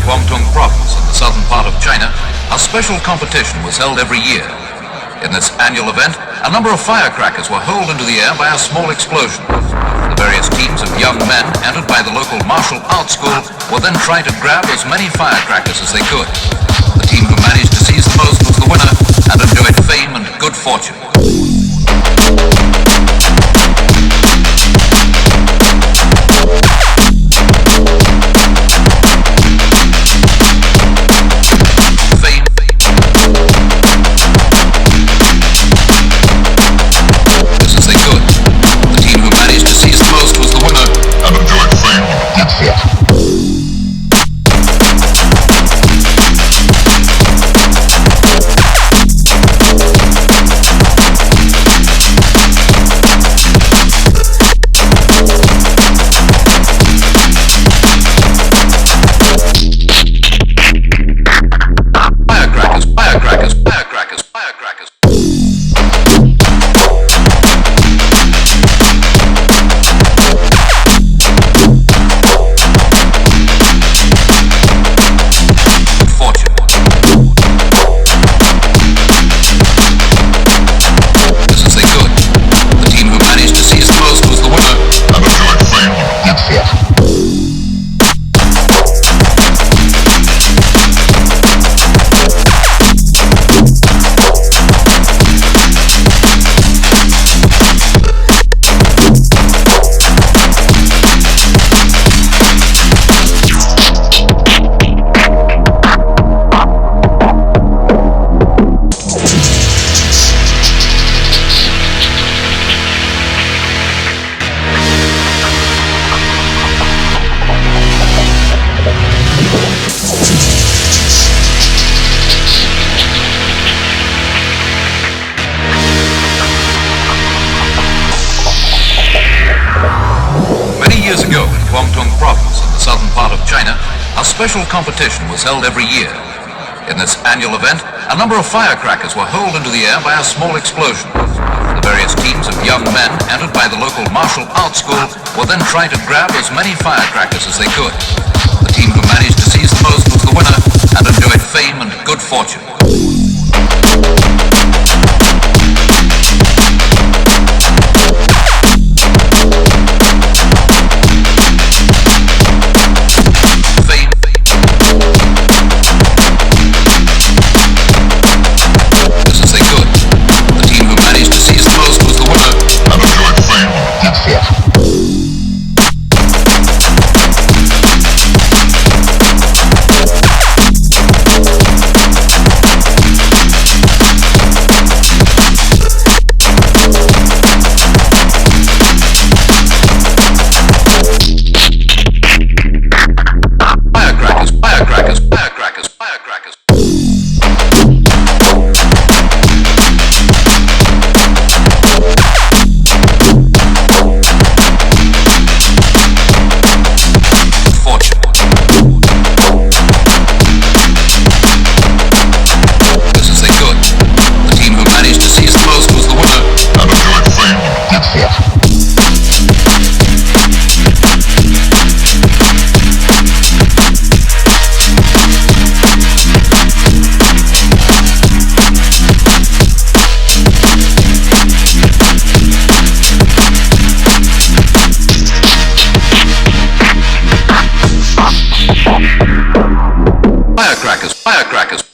Guangdong province in the southern part of China, a special competition was held every year. In this annual event, a number of firecrackers were hurled into the air by a small explosion. The various teams of young men entered by the local martial arts school were then trying to grab as many firecrackers as they could. The team who managed to seize the most was the winner and enjoyed fame and good fortune. Years ago in Guangdong province in the southern part of China, a special competition was held every year. In this annual event, a number of firecrackers were hurled into the air by a small explosion. The various teams of young men entered by the local martial arts school were then trying to grab as many firecrackers as they could. The team who managed to seize the most was the winner and enjoyed fame and good fortune. Firecrackers.